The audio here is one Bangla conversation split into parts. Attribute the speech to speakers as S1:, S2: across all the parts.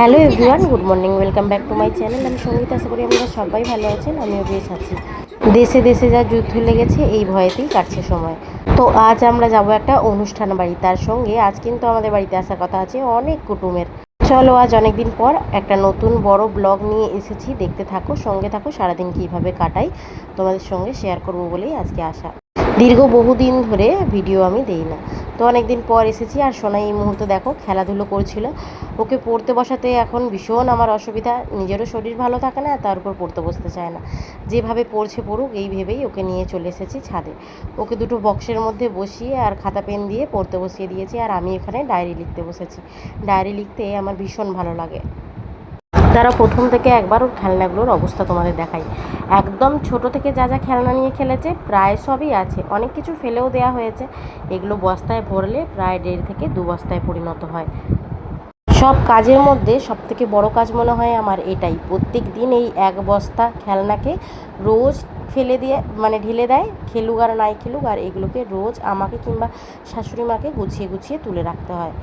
S1: Hello everyone, good morning, welcome back to my channel. আমি সঙ্গীত, আশা করি আপনারা সবাই ভালো আছেন। আমিও বেশ আছি। দেশে দেশে যা যুদ্ধ লেগেছে, এই ভয়েতেই কাটছে সময়। তো আজ আমরা যাব একটা অনুষ্ঠান বাড়ি, তার সঙ্গে আজ কিন্তু আমাদের বাড়িতে আসার কথা আছে অনেক কুটুমের। চলো, আজ অনেকদিন পর একটা নতুন বড় ব্লগ নিয়ে এসেছি, দেখতে থাকো, সঙ্গে থাকো। সারাদিন কীভাবে কাটাই তোমাদের সঙ্গে শেয়ার করব বলেই আজকে আসা। দীর্ঘ বহুদিন ধরে ভিডিও আমি দেই না, তো অনেক দিন পর এসেছি। আর সোনাই এই মুহূর্তে দেখো খেলাধুলো করছিল। ওকে পড়তে বসাতে এখন ভীষণ আমার অসুবিধা, নিজেরও শরীর ভালো থাকে না, তার উপর পড়তে বসতে চায় না। যেভাবে পড়ছে পড়ুক, এই ভেবেই ওকে নিয়ে চলে এসেছি ছাদে। ওকে দুটো বক্সের মধ্যে বসিয়ে আর খাতা পেন দিয়ে পড়তে বসিয়ে দিয়েছি, আর আমি এখানে ডায়েরি লিখতে বসেছি। ডায়েরি লিখতে আমার ভীষণ ভালো লাগে। তারা প্রথম থেকে একবার ওর খেলনাগুলোর অবস্থা তোমাদের দেখাই। একদম ছোট থেকে যা যা খেলনা নিয়ে খেলেছে প্রায় সবই আছে, অনেক কিছু ফেলেও দেওয়া হয়েছে। এগুলো বস্তায় ভরলে প্রায় 1.5 থেকে 2 বস্তায় পরিণত হয়। সব কাজের মধ্যে সবথেকে বড় কাজ মনে হয় আমার এটাই, প্রত্যেক দিন এই এক বস্তা খেলনাকে রোজ ফেলে দিয়ে ঢেলে দেয়, খেলুক আর নাই খেলুক, আর এগুলোকে রোজ আমাকে কিংবা শাশুড়ি মাকে গুছিয়ে গুছিয়ে তুলে রাখতে হয়।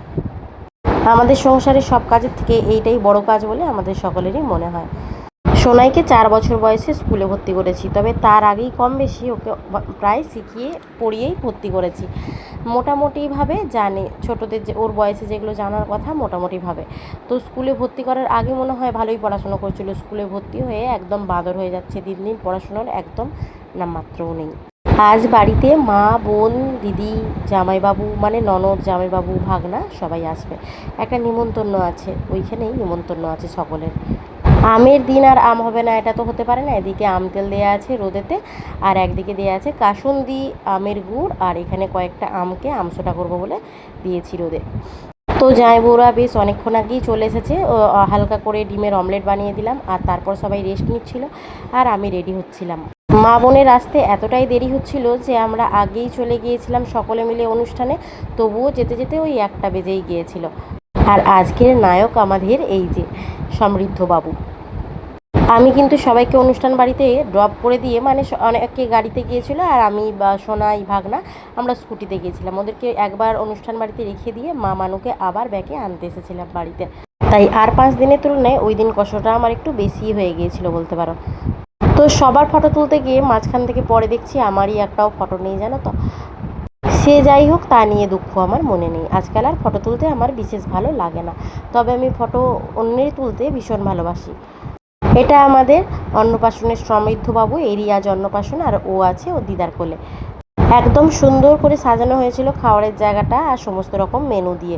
S1: আমাদের সংসারের সব কাজের থেকে এইটাই বড় কাজ বলে আমাদের সকলেরই মনে হয়। সোনাইকে 4 বছর বয়সে স্কুলে ভর্তি করেছি, তবে তার আগেই কম বেশি ওকে প্রায় শিখিয়ে পড়িয়েই ভর্তি করেছি। মোটামুটিভাবে জানে, ছোটোদের যে ওর বয়সে যেগুলো জানার কথা মোটামুটিভাবে। তো স্কুলে ভর্তি করার আগে মনে হয় ভালোই পড়াশোনা করছিল, স্কুলে ভর্তি হয়ে একদম বাঁদর হয়ে যাচ্ছে, দিন দিন পড়াশোনার একদম নামমাত্রও নেই। আজ বাড়িতে মা, বোন, দিদি, জামাইবাবু ননদ, জামাইবাবু, ভাগনা সবাই আসবে। একটা নিমন্ত্রণ আছে, ওইখানেই নিমন্ত্রণ আছে সকলের। আমের দিন আর আম হবে না, এটা তো হতে পারে না। এদিকে আম তেল দেওয়া আছে রোদেতে, আর একদিকে দেওয়া আছে কাসুন্দি আমের গুড়, আর এখানে কয়েকটা আমকে আমসোটা করবো বলে দিয়েছি রোদে। তো জামাইবউরা বেশ অনেকক্ষণ আগেই চলে এসেছে। হালকা করে ডিমের অমলেট বানিয়ে দিলাম, আর তারপর সবাই রেস্ট নিচ্ছিল আর আমি রেডি হচ্ছিলাম। মা বোনের আসতে এতটাই দেরি হচ্ছিল যে আমরা আগেই চলে গিয়েছিলাম সকলে মিলে অনুষ্ঠানে, তবুও যেতে যেতে ওই 1টা বেজেই গিয়েছিল। আর আজকের নায়ক আমাদের এই যে সমৃদ্ধ বাবু। আমি কিন্তু সবাইকে অনুষ্ঠান বাড়িতে ড্রপ করে দিয়ে, অনেকে গাড়িতে গিয়েছিল আর আমি বা সোনাই, ভাগনা আমরা স্কুটিতে গিয়েছিলাম। ওদেরকে একবার অনুষ্ঠান বাড়িতে রেখে দিয়ে মা মানুকে আবার ব্যাকে আনতে এসেছিলাম বাড়িতে। তাই আর 5 দিনের তুলনায় ওই দিন কষ্টটা আমার একটু বেশি হয়ে গিয়েছিল বলতে পারো। তো সবার ফটো তুলতে গিয়ে মাঝখান থেকে পরে দেখছি আমারই একটাও ফটো নেই, জানো তো। সে যাই হোক, তা নিয়ে দুঃখ আমার মনে নেই। আজকাল আর ফটো তুলতে আমার বিশেষ ভালো লাগে না, তবে আমি ফটো অন্যের তুলতে ভীষণ ভালোবাসি। এটা আমাদের অন্নপ্রাশনের সমৃদ্ধবাবু, এরই আজ অন্নপ্রাশন, আর ও আছে ও দিদার কোলে। একদম সুন্দর করে সাজানো হয়েছিল খাবারের জায়গাটা আর সমস্ত রকম মেনু দিয়ে।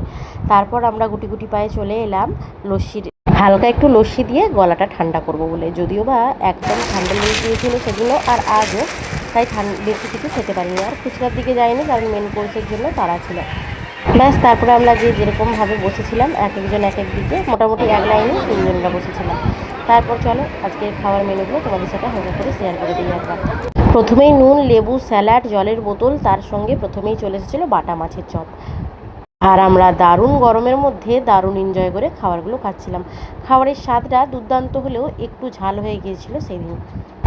S1: তারপর আমরা গুটি গুটি পায়ে চলে এলাম লস্যির, হালকা একটু লস্যি দিয়ে গলাটা ঠান্ডা করব বলে। যদিও বা একদম ঠান্ডা লেগে গিয়েছিল সেগুলো, আর আজও, তাই বেশি কিছু খেতে পারিনি। আর খুচরার দিকে যাইনি, কারণ মেন কোর্সের জন্য তাড়া ছিল। ব্যাস, তারপরে আমরা যেরকমভাবে বসেছিলাম এক একজন এক এক দিকে, মোটামুটি এক লাইনে 3জনরা বসেছিলাম। তারপর চলো আজকের খাওয়ার মেনুগুলো তোমাদের সাথে হালকা করে শেয়ার করে দিই একবার। প্রথমেই নুন, লেবু, স্যালাড, জলের বোতল, তার সঙ্গে প্রথমেই চলে এসেছিলো বাটা মাছের চপ। আর আমরা দারুণ গরমের মধ্যে দারুণ এনজয় করে খাবারগুলো খাচ্ছিলাম। খাবারের স্বাদটা দুর্দান্ত হলেও একটু ঝাল হয়ে গিয়েছিল সেদিন।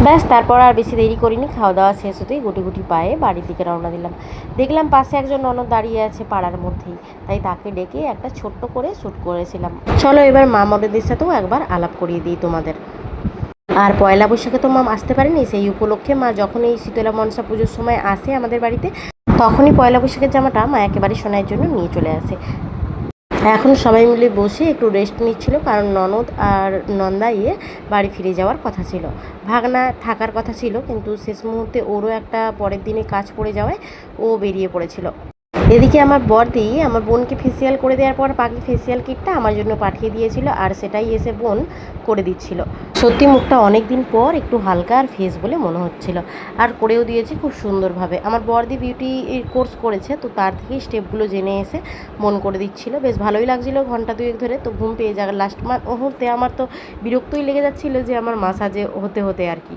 S1: ব্যাস, তারপর আর বেশি দেরি করিনি, খাওয়া দাওয়া শেষ হতেই গুটি গুটি পায়ে বাড়ির দিকে রওনা দিলাম। দেখলাম পাশে একজন ননদ দাঁড়িয়ে আছে পাড়ার মধ্যেই, তাই তাকে ডেকে একটা ছোট্ট করে শ্যুট করেছিলাম। চলো এবার মা মডেলদের সাথেও একবার আলাপ করিয়ে দিই তোমাদের। আর পয়লা বৈশাখে তো মা আসতে পারেনি, সেই উপলক্ষে মা যখন এই শীতলা মনসা পুজোর সময় আসে আমাদের বাড়িতে, তখনই পয়লা বৈশাখের জামাটা মা একেবারে সোনাইয়ের জন্য নিয়ে চলে আসে। এখন সবাই মিলে বসে একটু রেস্ট নিচ্ছিল, কারণ ননদ আর নন্দাইয়ে বাড়ি ফিরে যাওয়ার কথা ছিল। ভাগনা থাকার কথা ছিল, কিন্তু শেষ মুহূর্তে ওরও একটা পরের দিনে কাজ পড়ে যাওয়ায় ও বেরিয়ে পড়েছিল। এদিকে আমার বড়দি আমার বোনকে ফেসিয়াল করে দেওয়ার পর বাকি ফেসিয়াল কিটটা আমার জন্য পাঠিয়ে দিয়েছিল, আর সেটাই এসে বোন করে দিচ্ছিল। সত্যি মুখটা অনেক দিন পর একটু হালকা আর ফেস বলে মনে হচ্ছিল, আর করেও দিয়েছে খুব সুন্দরভাবে। আমার বড়দি বিউটি কোর্স করেছে, তো তার থেকেই স্টেপগুলো জেনে এসে মন করে দিচ্ছিল। বেশ ভালোই লাগছিলো ঘন্টা 2 ধরে। তো ঘুম পেয়ে যাওয়ার লাস্ট মুহূর্তে আমার তো বিরক্তই লেগে যাচ্ছিলো যে আমার মাসাজে হতে হতে আর কি।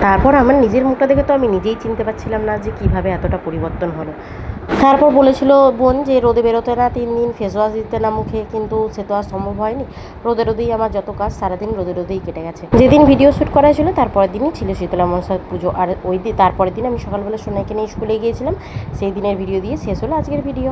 S1: তারপর আমার নিজের মুখটা দেখে তো আমি নিজেই চিনতে পারছিলাম না যে কিভাবে এতটা পরিবর্তন হলো। তারপর বলেছিল বোন যে রোদে বেরোতে না, 3 দিন ফেস ওয়াশ দিতে না মুখে, কিন্তু সে তো আর সম্ভব হয়নি। রোদেই আমার যত কাজ সারাদিন রোদেই কেটে গেছে। যেদিন ভিডিও শ্যুট করা ছিল তারপরের দিনই ছিল শীতলা মনসা পুজো, আর তারপরের দিন আমি সকালবেলা সোনাইকে নিয়ে স্কুলে গিয়েছিলাম। সেই দিনের ভিডিও দিয়ে শেষ হলো আজকের ভিডিও।